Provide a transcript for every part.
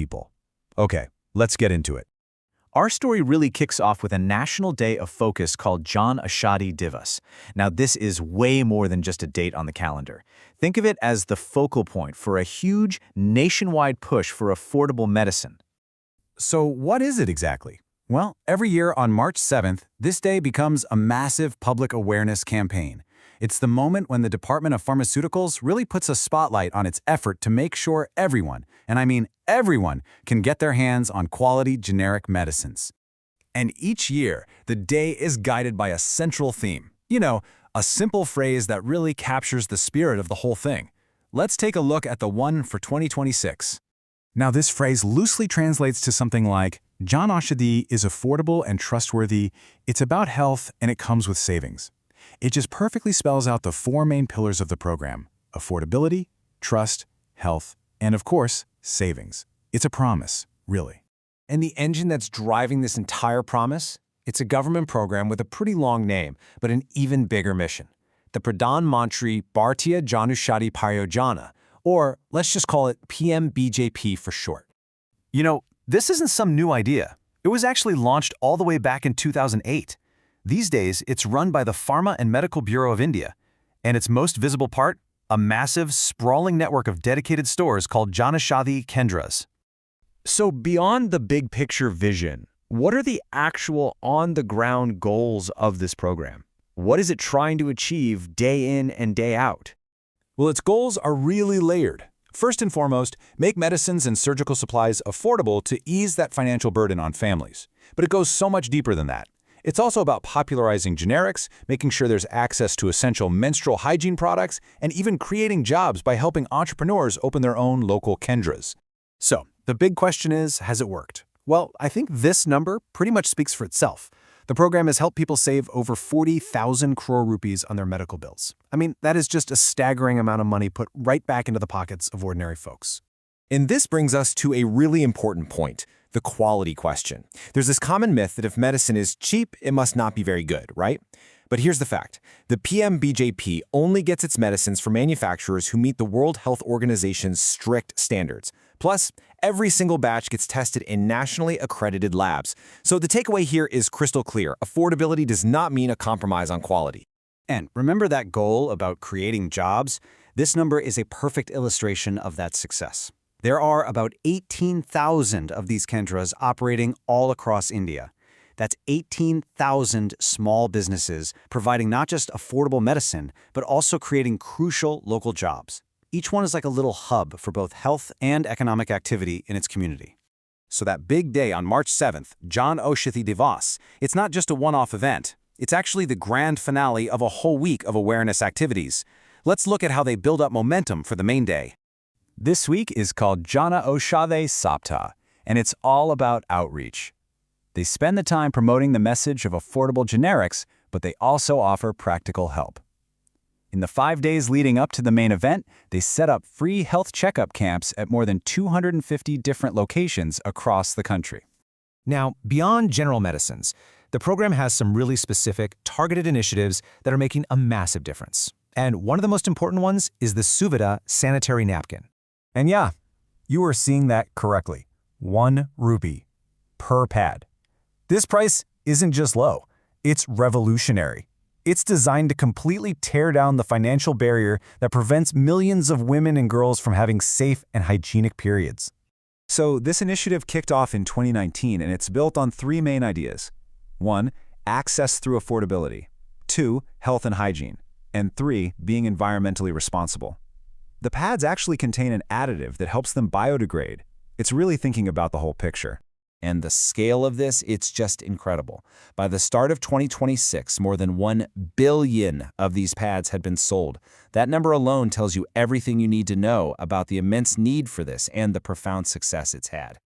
people. Okay, let's get into it. Our story really kicks off with a national day of focus called Jan Aushadhi Diwas. Now, this is way more than just a date on the calendar. Think of it as the focal point for a huge nationwide push for affordable medicine. So what is it exactly? Well, every year on March 7th, this day becomes a massive public awareness campaign. It's the moment when the Department of Pharmaceuticals really puts a spotlight on its effort to make sure everyone, and I mean everyone, can get their hands on quality generic medicines. And each year, the day is guided by a central theme. A simple phrase that really captures the spirit of the whole thing. Let's take a look at the one for 2026. Now, this phrase loosely translates to something like, Jan Aushadhi is affordable and trustworthy, it's about health, and it comes with savings. It just perfectly spells out the four main pillars of the program: affordability, trust, health, and of course, savings. It's a promise, really. And the engine that's driving this entire promise? It's a government program with a pretty long name, but an even bigger mission. The Pradhan Mantri Bhartiya Janaushadhi Pariyojana, or let's just call it PMBJP for short. This isn't some new idea. It was actually launched all the way back in 2008. These days, it's run by the Pharma and Medical Bureau of India. And its most visible part? A massive, sprawling network of dedicated stores called Jan Aushadhi Kendras. So beyond the big picture vision, what are the actual on-the-ground goals of this program? What is it trying to achieve day in and day out? Well, its goals are really layered. First and foremost, make medicines and surgical supplies affordable to ease that financial burden on families. But it goes so much deeper than that. It's also about popularizing generics, making sure there's access to essential menstrual hygiene products, and even creating jobs by helping entrepreneurs open their own local kendras. So, the big question is, has it worked? Well, I think this number pretty much speaks for itself. The program has helped people save over 40,000 crore rupees on their medical bills. I mean, that is just a staggering amount of money put right back into the pockets of ordinary folks. And this brings us to a really important point, the quality question. There's this common myth that if medicine is cheap, it must not be very good, right? But here's the fact. The PMBJP only gets its medicines from manufacturers who meet the World Health Organization's strict standards. Plus, every single batch gets tested in nationally accredited labs. So the takeaway here is crystal clear. Affordability does not mean a compromise on quality. And remember that goal about creating jobs? This number is a perfect illustration of that success. There are about 18,000 of these kendras operating all across India. That's 18,000 small businesses providing not just affordable medicine, but also creating crucial local jobs. Each one is like a little hub for both health and economic activity in its community. So that big day on March 7th, Jan Aushadhi Diwas, it's not just a one-off event. It's actually the grand finale of a whole week of awareness activities. Let's look at how they build up momentum for the main day. This week is called Jan Aushadhi Saptah, and it's all about outreach. They spend the time promoting the message of affordable generics, but they also offer practical help. In the 5 days leading up to the main event, they set up free health checkup camps at more than 250 different locations across the country. Now, beyond general medicines, the program has some really specific, targeted initiatives that are making a massive difference. And one of the most important ones is the Suvidha sanitary napkin. And yeah, you are seeing that correctly. 1 rupee per pad. This price isn't just low, it's revolutionary. It's designed to completely tear down the financial barrier that prevents millions of women and girls from having safe and hygienic periods. So this initiative kicked off in 2019, and it's built on 3 main ideas. 1, access through affordability. 2, health and hygiene. And 3, being environmentally responsible. The pads actually contain an additive that helps them biodegrade. It's really thinking about the whole picture. And the scale of this, it's just incredible. By the start of 2026, more than 1 billion of these pads had been sold. That number alone tells you everything you need to know about the immense need for this and the profound success it's had.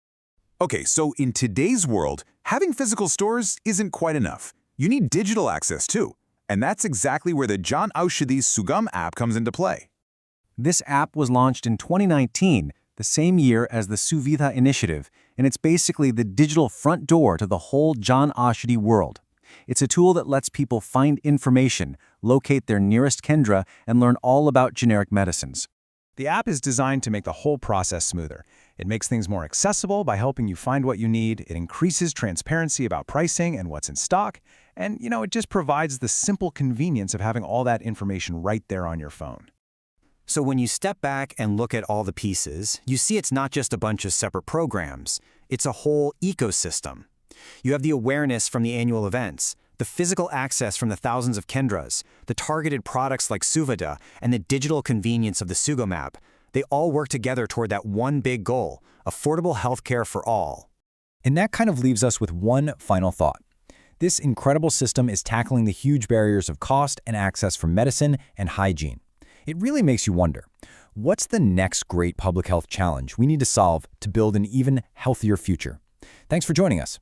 Okay, so in today's world, having physical stores isn't quite enough. You need digital access too. And that's exactly where the Jan Aushadhi Sugam app comes into play. This app was launched in 2019, the same year as the Suvidha initiative, and it's basically the digital front door to the whole Jan Aushadhi world. It's a tool that lets people find information, locate their nearest kendra, and learn all about generic medicines. The app is designed to make the whole process smoother. It makes things more accessible by helping you find what you need. It increases transparency about pricing and what's in stock. And, it just provides the simple convenience of having all that information right there on your phone. So when you step back and look at all the pieces, you see it's not just a bunch of separate programs. It's a whole ecosystem. You have the awareness from the annual events, the physical access from the thousands of Kendras, the targeted products like Suvida, and the digital convenience of the Sugam app. They all work together toward that one big goal, affordable healthcare for all. And that kind of leaves us with one final thought. This incredible system is tackling the huge barriers of cost and access for medicine and hygiene. It really makes you wonder, what's the next great public health challenge we need to solve to build an even healthier future? Thanks for joining us.